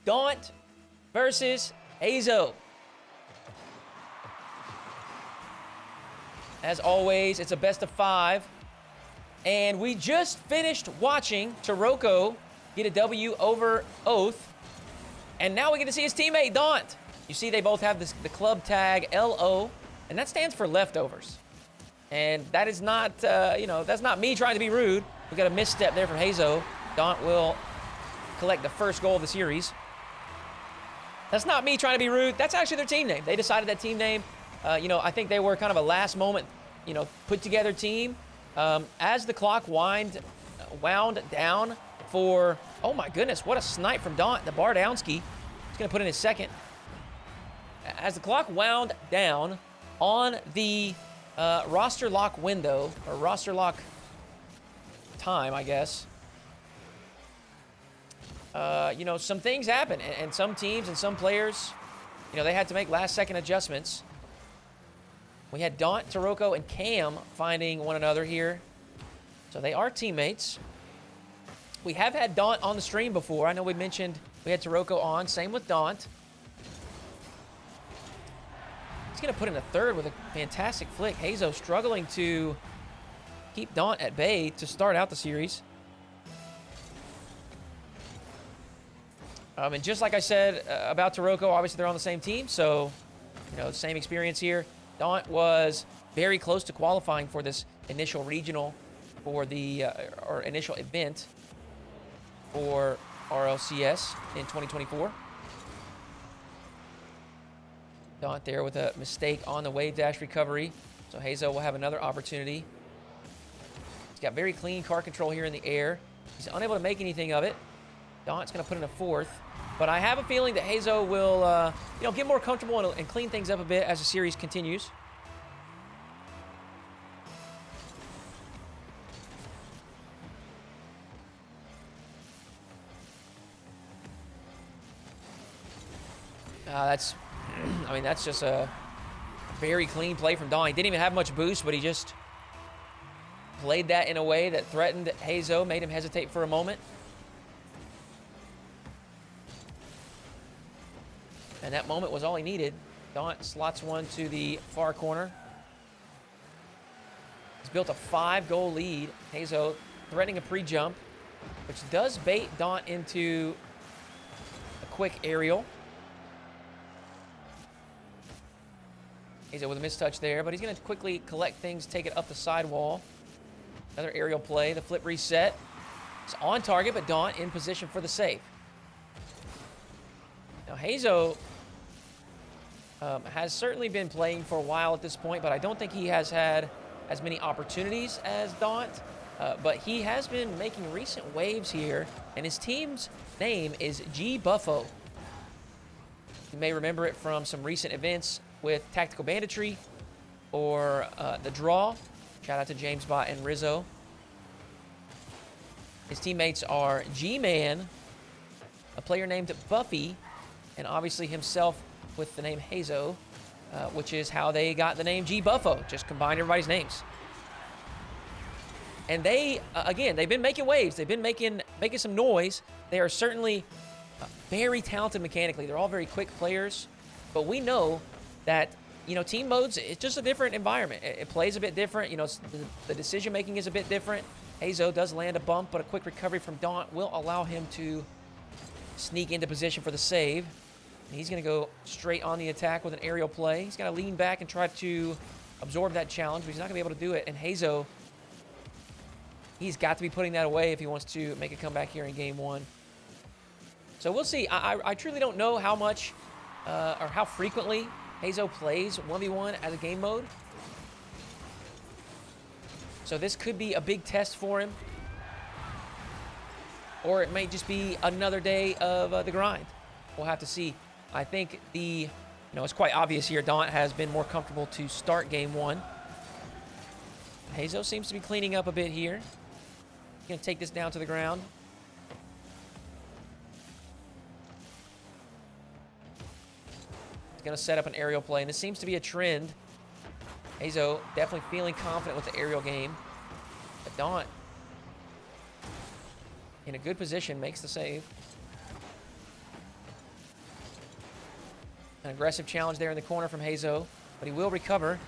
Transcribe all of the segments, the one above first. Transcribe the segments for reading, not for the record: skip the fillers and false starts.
Daunt versus Hazo. As always, it's a best of 5. And we just finished watching Taroko get a W over Oath. And now we get to see his teammate, Daunt. You see they both have the club tag LO, and that stands for leftovers. And that is not, that's not me trying to be rude. We got a misstep there from Hazo. Daunt will collect the first goal of the series. That's not me trying to be rude. That's actually their team name. They decided that team name. I think they were kind of a last moment, put together team. As the clock wound down for, oh my goodness, what a snipe from Daunt, the Bardowski. He's going to put in his second. As the clock wound down on the roster lock window, or roster lock time, I guess, some things happen, and some teams and some players, they had to make last-second adjustments. We had Daunt, Taroko, and Cam finding one another here. So they are teammates. We have had Daunt on the stream before. I know we mentioned we had Taroko on. Same with Daunt. He's going to put in a third with a fantastic flick. Hazo struggling to keep Daunt at bay to start out the series. And just like I said about Taroko, obviously they're on the same team, so, same experience here. Daunt was very close to qualifying for this initial regional for the, or initial event for RLCS in 2024. Daunt there with a mistake on the wave dash recovery. So Hazo will have another opportunity. He's got very clean car control here in the air. He's unable to make anything of it. Daunt's going to put in a fourth. But I have a feeling that Hazo will, get more comfortable and clean things up a bit as the series continues. That's just a very clean play from Daunt. He didn't even have much boost, but he just played that in a way that threatened Hazo, made him hesitate for a moment. And that moment was all he needed. Daunt slots one to the far corner. He's built a 5-goal lead. Hazo threatening a pre-jump, which does bait Daunt into a quick aerial. Hazo with a mistouch there, but he's going to quickly collect things, take it up the sidewall. Another aerial play, the flip reset. It's on target, but Daunt in position for the save. Now, Hazo has certainly been playing for a while at this point, but I don't think he has had as many opportunities as Daunt. But he has been making recent waves here, and his team's name is G Buffo. You may remember it from some recent events with Tactical Banditry or the Draw. Shout out to James Bott and Rizzo. His teammates are G-Man, a player named Buffy, and obviously himself with the name Hazo, which is how they got the name G Buffo. Just combined everybody's names. And they, again, they've been making waves. They've been making some noise. They are certainly very talented mechanically. They're all very quick players. But we know that, team modes, it's just a different environment. It plays a bit different. The decision-making is a bit different. Hazo does land a bump, but a quick recovery from Daunt will allow him to sneak into position for the save. And he's going to go straight on the attack with an aerial play. He's going to lean back and try to absorb that challenge, but he's not going to be able to do it. And Hazo, he's got to be putting that away if he wants to make a comeback here in game one. So we'll see. I truly don't know how much or how frequently Hazo plays 1v1 as a game mode. So this could be a big test for him. Or it may just be another day of the grind. We'll have to see. I think it's quite obvious here. Daunt has been more comfortable to start game one. Hazo seems to be cleaning up a bit here. He's going to take this down to the ground. He's going to set up an aerial play, and this seems to be a trend. Hazo definitely feeling confident with the aerial game. But Daunt, in a good position, makes the save. An aggressive challenge there in the corner from Hazo, but he will recover.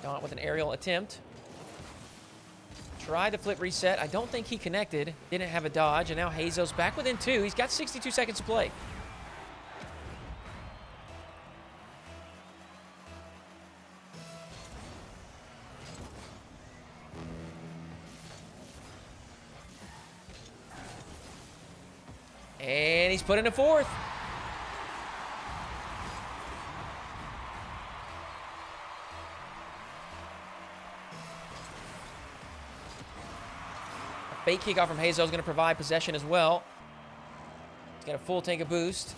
Daunt with an aerial attempt. Tried the flip reset. I don't think he connected. Didn't have a dodge, and now Hazo's back within 2. He's got 62 seconds to play. And he's put in a 4th. A fake kickoff from Hazo is going to provide possession as well. He's got a full tank of boost.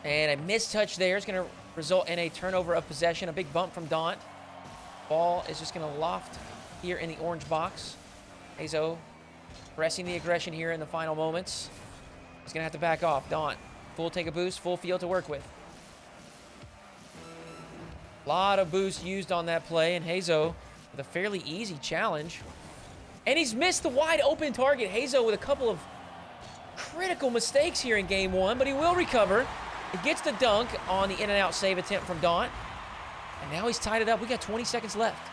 And a missed touch there is going to result in a turnover of possession. A big bump from Daunt. Ball is just going to loft here in the orange box. Hazo pressing the aggression here in the final moments. He's going to have to back off. Daunt, full tank of boost, full field to work with. A lot of boost used on that play, and Hazo with a fairly easy challenge. And he's missed the wide open target. Hazo with a couple of critical mistakes here in game 1, but he will recover. He gets the dunk on the in-and-out save attempt from Daunt. And now he's tied it up. We got 20 seconds left.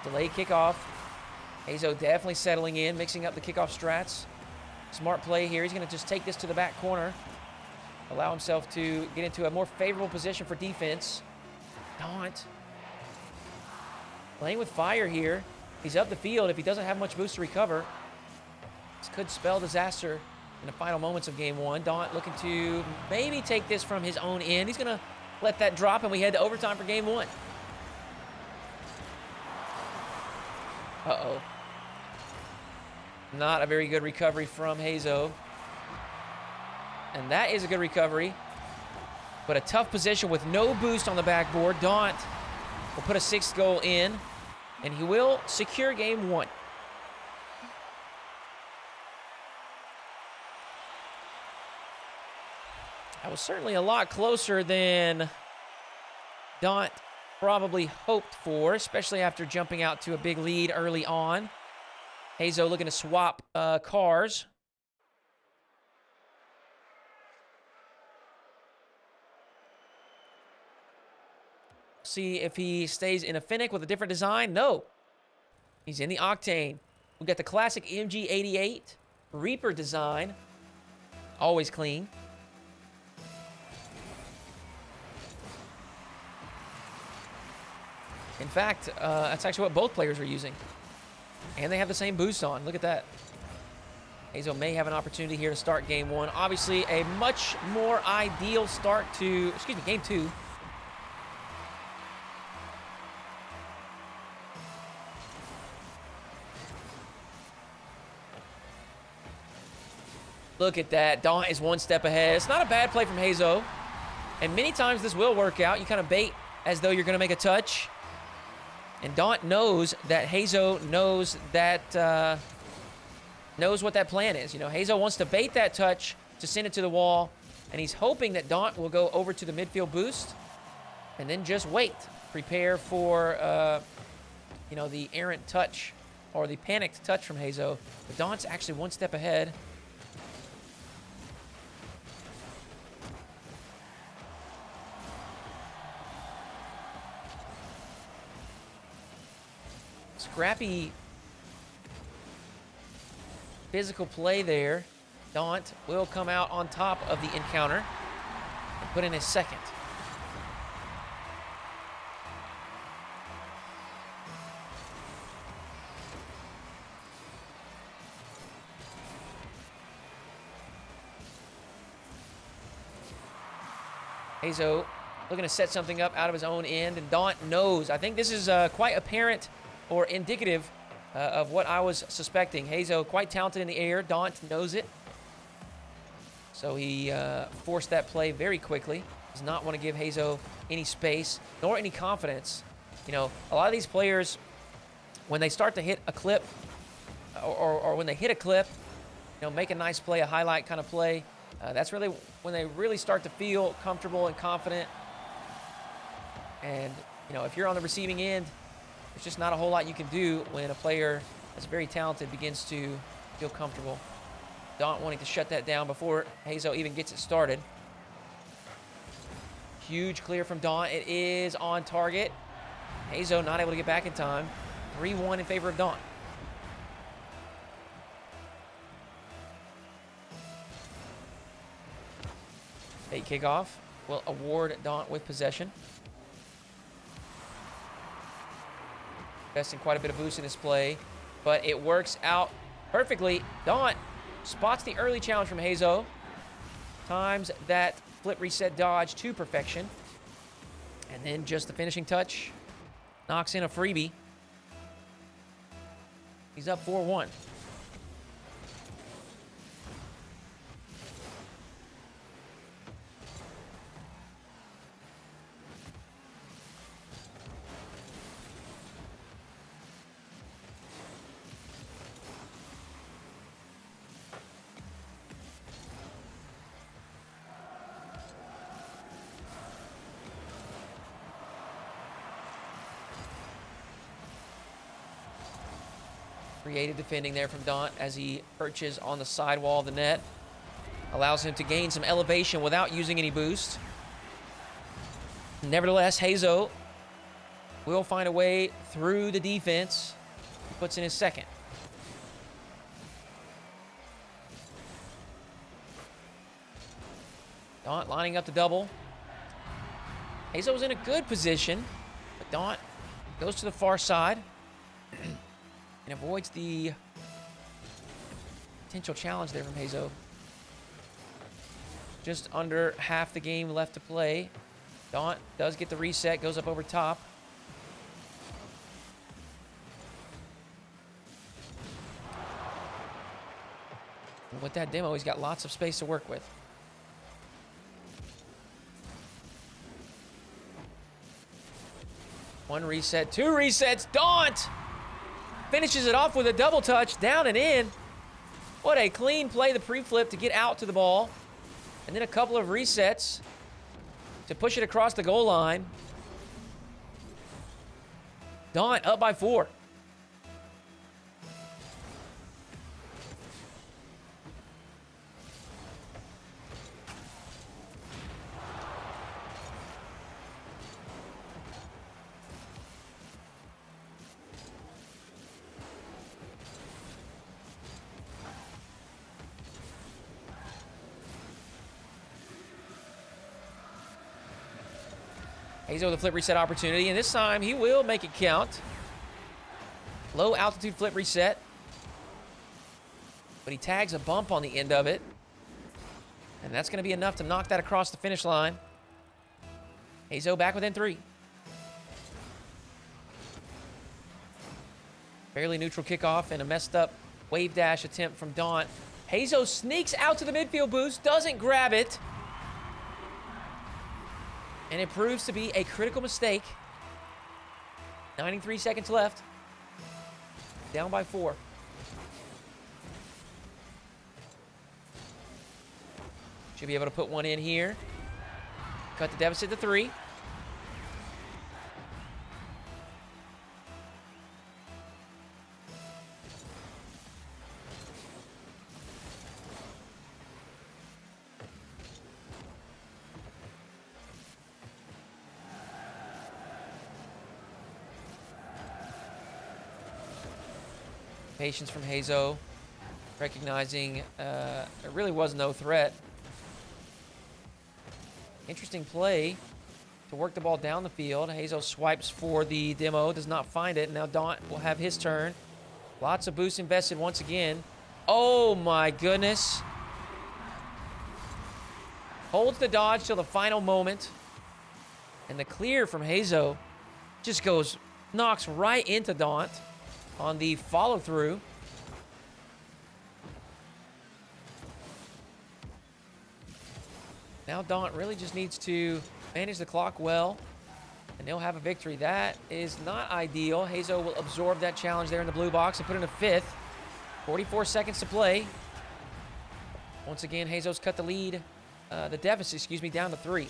Delayed kickoff. Hazo definitely settling in, mixing up the kickoff strats. Smart play here. He's going to just take this to the back corner. Allow himself to get into a more favorable position for defense. Daunt playing with fire here. He's up the field. If he doesn't have much boost to recover, this could spell disaster in the final moments of game 1. Daunt looking to maybe take this from his own end. He's going to let that drop, and we head to overtime for game 1. Uh-oh. Not a very good recovery from Hazo. And that is a good recovery. But a tough position with no boost on the backboard. Daunt will put a 6th goal in. And he will secure game 1. That was certainly a lot closer than Daunt probably hoped for, especially after jumping out to a big lead early on. Hazo looking to swap cars. See if he stays in a Fennec with a different design. No. He's in the Octane. We got the classic MG88 Reaper design. Always clean. In fact, that's actually what both players are using. And they have the same boost on. Look at that. Hazo may have an opportunity here to start game 1. Obviously, a much more ideal start to, game 2. Look at that. Daunt is 1 step ahead. It's not a bad play from Hazo. And many times this will work out. You kind of bait as though you're going to make a touch. And Daunt knows that Hazo knows that knows what that plan is. You know, Hazo wants to bait that touch to send it to the wall, and he's hoping that Daunt will go over to the midfield boost and then just wait. Prepare for, the errant touch or the panicked touch from Hazo. But Daunt's actually 1 step ahead. Scrappy physical play there. Daunt will come out on top of the encounter and put in his 2nd. Hazo looking to set something up out of his own end, and Daunt knows. I think this is quite apparent or indicative of what I was suspecting. Hazo quite talented in the air. Daunt knows it. So he forced that play very quickly. Does not want to give Hazo any space nor any confidence. You know, a lot of these players, when they start to hit a clip or when they hit a clip, make a nice play, a highlight kind of play, that's really when they really start to feel comfortable and confident. And, if you're on the receiving end, there's just not a whole lot you can do when a player that's very talented, begins to feel comfortable. Daunt wanting to shut that down before Hazo even gets it started. Huge clear from Daunt. It is on target. Hazo not able to get back in time. 3-1 in favor of Daunt. Fake kickoff will award Daunt with possession. Investing quite a bit of boost in this play, but it works out perfectly. Daunt spots the early challenge from Hazo. Times that flip reset dodge to perfection. And then just the finishing touch. Knocks in a freebie. He's up 4-1. Creative defending there from Daunt as he perches on the sidewall of the net. Allows him to gain some elevation without using any boost. Nevertheless, Hazo will find a way through the defense. He puts in his second. Daunt lining up the double. Hazo's in a good position, but Daunt goes to the far side. And avoids the potential challenge there from Hazo. Just under half the game left to play. Daunt does get the reset, goes up over top. And with that demo, he's got lots of space to work with. One reset, two resets, Daunt! Finishes it off with a double touch, down and in. What a clean play, the pre-flip to get out to the ball. And then a couple of resets to push it across the goal line. Daunt up by 4. Hazo with a flip reset opportunity, and this time he will make it count. Low altitude flip reset. But he tags a bump on the end of it. And that's going to be enough to knock that across the finish line. Hazo back within 3. Fairly neutral kickoff and a messed up wave dash attempt from Daunt. Hazo sneaks out to the midfield boost, doesn't grab it. And it proves to be a critical mistake. 93 seconds left. Down by 4. Should be able to put one in here. Cut the deficit to 3. Patience from Hazo, recognizing there really was no threat. Interesting play to work the ball down the field. Hazo swipes for the demo, does not find it. Now Daunt will have his turn. Lots of boost invested once again. Oh my goodness. Holds the dodge till the final moment. And the clear from Hazo just knocks right into Daunt on the follow-through. Now Daunt really just needs to manage the clock well, and they'll have a victory. That is not ideal. Hazo will absorb that challenge there in the blue box and put in a 5th. 44 seconds to play. Once again, Hazo's cut the lead, the deficit, down to 3.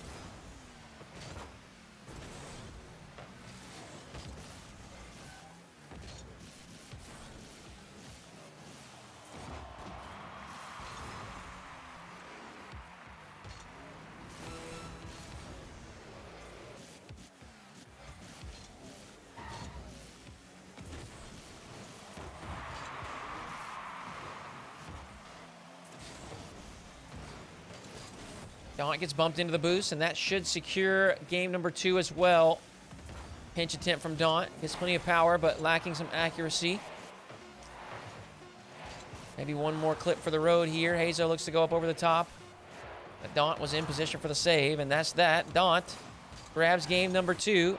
Daunt gets bumped into the boost, and that should secure game number 2 as well. Pinch attempt from Daunt. Gets plenty of power, but lacking some accuracy. Maybe one more clip for the road here. Hazo looks to go up over the top. But Daunt was in position for the save, and that's that. Daunt grabs game number 2.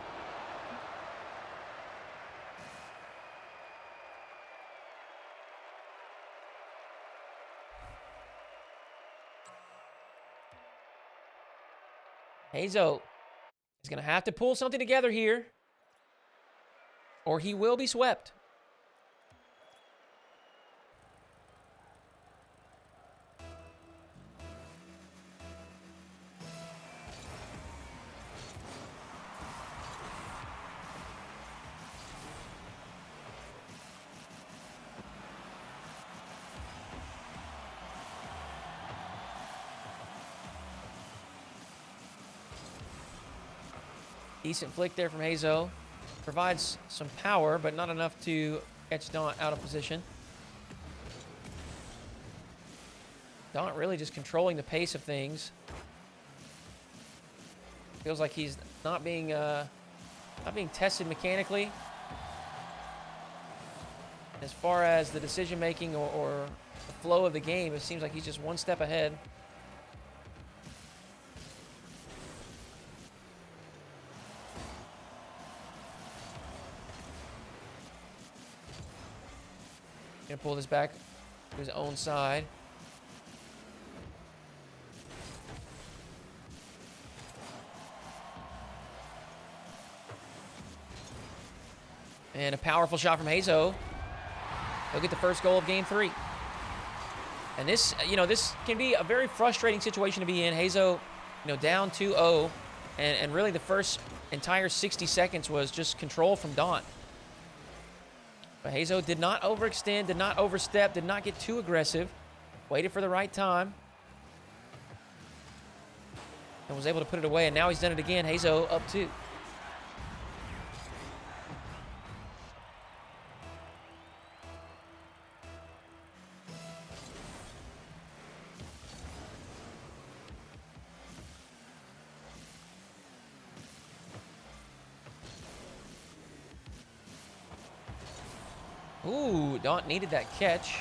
Hazo is going to have to pull something together here, or he will be swept. Decent flick there from Hazo. Provides some power, but not enough to catch Daunt out of position. Daunt really just controlling the pace of things. Feels like he's not being tested mechanically. As far as the decision making or the flow of the game, it seems like he's just one step ahead. Gonna pull this back to his own side. And a powerful shot from Hazo. He'll get the first goal of game 3. And this, this can be a very frustrating situation to be in. Hazo, down 2-0. And really the first entire 60 seconds was just control from Daunt. But Hazo did not overextend, did not overstep, did not get too aggressive. Waited for the right time. And was able to put it away. And now he's done it again. Hazo up 2. Ooh, Daunt needed that catch.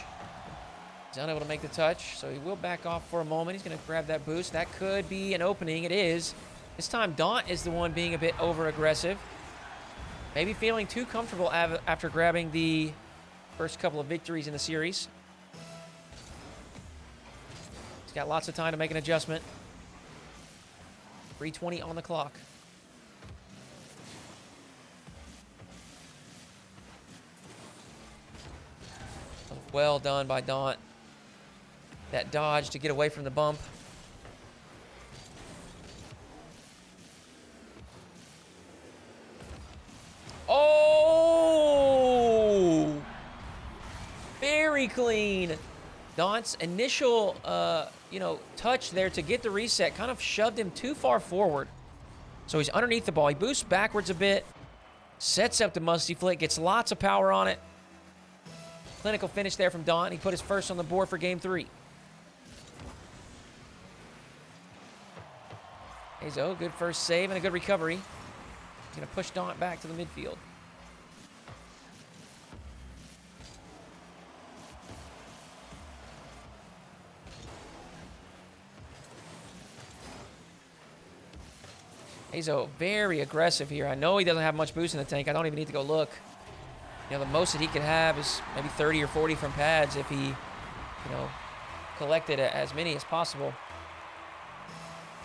He's unable to make the touch, so he will back off for a moment. He's going to grab that boost. That could be an opening. It is. This time, Daunt is the one being a bit over-aggressive. Maybe feeling too comfortable after grabbing the first couple of victories in the series. He's got lots of time to make an adjustment. 3:20 on the clock. Well done by Daunt. That dodge to get away from the bump. Oh! Very clean. Daunt's initial, touch there to get the reset kind of shoved him too far forward. So he's underneath the ball. He boosts backwards a bit. Sets up the musty flick. Gets lots of power on it. Clinical finish there from Daunt. He put his first on the board for game 3. Hazo, good first save and a good recovery. He's going to push Daunt back to the midfield. Hazo very aggressive here. I know he doesn't have much boost in the tank. I don't even need to go look. The most that he could have is maybe 30 or 40 from pads if he, collected as many as possible.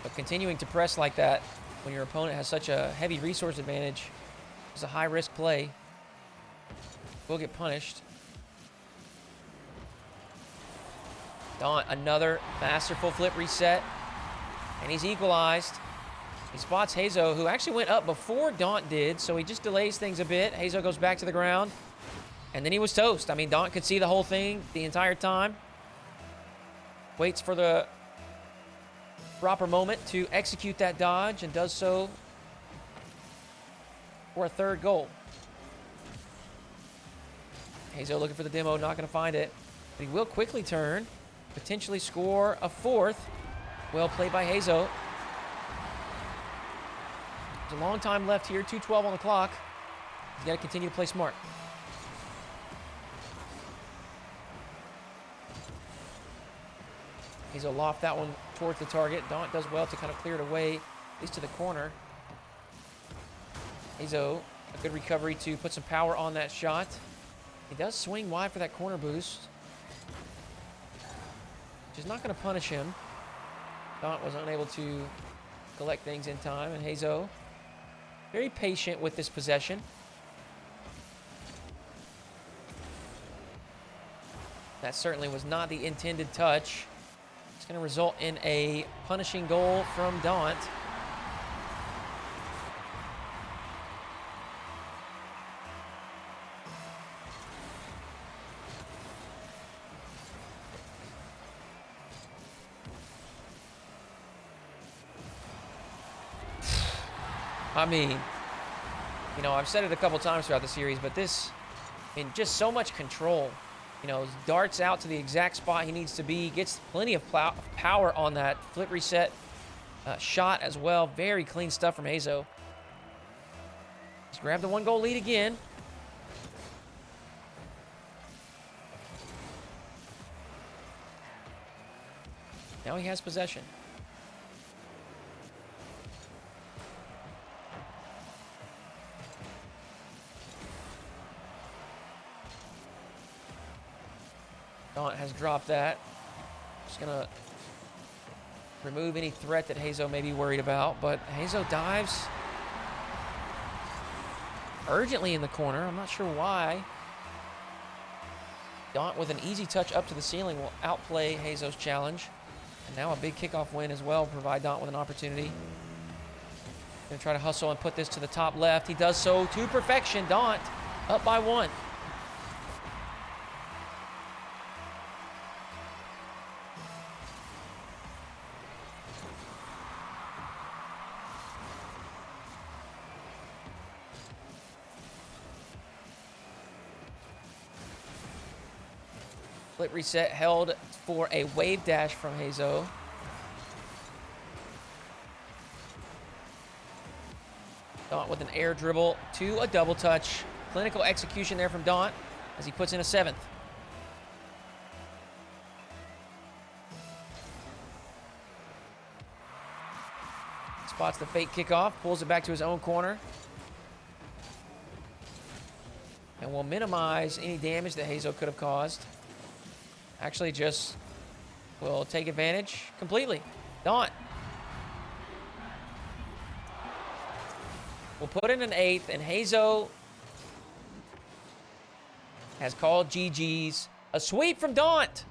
But continuing to press like that when your opponent has such a heavy resource advantage is a high-risk play. Will get punished. Daunt, another masterful flip reset. And he's equalized. He spots Hazo, who actually went up before Daunt did, so he just delays things a bit. Hazo goes back to the ground. And then he was toast. I mean, Daunt could see the whole thing the entire time. Waits for the proper moment to execute that dodge and does so for a third goal. Hazo looking for the demo, not going to find it. But he will quickly turn, potentially score a fourth. Well played by Hazo. There's a long time left here, 2:12 on the clock. He's got to continue to play smart. Hazo loft that one towards the target. Daunt does well to kind of clear it away, at least to the corner. Hazo, a good recovery to put some power on that shot. He does swing wide for that corner boost, which is not going to punish him. Daunt was unable to collect things in time, and Hazo very patient with this possession. That certainly was not the intended touch. It's going to result in a punishing goal from Daunt. I mean, you know, I've said it a couple times throughout the series, but this, I mean, just so much control. You know, darts out to the exact spot he needs to be, gets plenty of power on that flip reset shot as well. Very clean stuff from Hazo. He's grabbed the 1-goal lead again. Now he has possession. Daunt has dropped that. Just gonna remove any threat that Hazo may be worried about, but Hazo dives urgently in the corner. I'm not sure why. Daunt with an easy touch up to the ceiling will outplay Hazo's challenge. And now a big kickoff win as well will provide Daunt with an opportunity. Gonna try to hustle and put this to the top left. He does so to perfection. Daunt up by 1. Flip reset held for a wave dash from Hazo. Daunt with an air dribble to a double touch. Clinical execution there from Daunt as he puts in a 7th. Spots the fake kickoff, pulls it back to his own corner. And will minimize any damage that Hazo could have caused. Actually, just will take advantage completely. Daunt will put in an 8th, and Hazo has called GG's. A sweep from Daunt.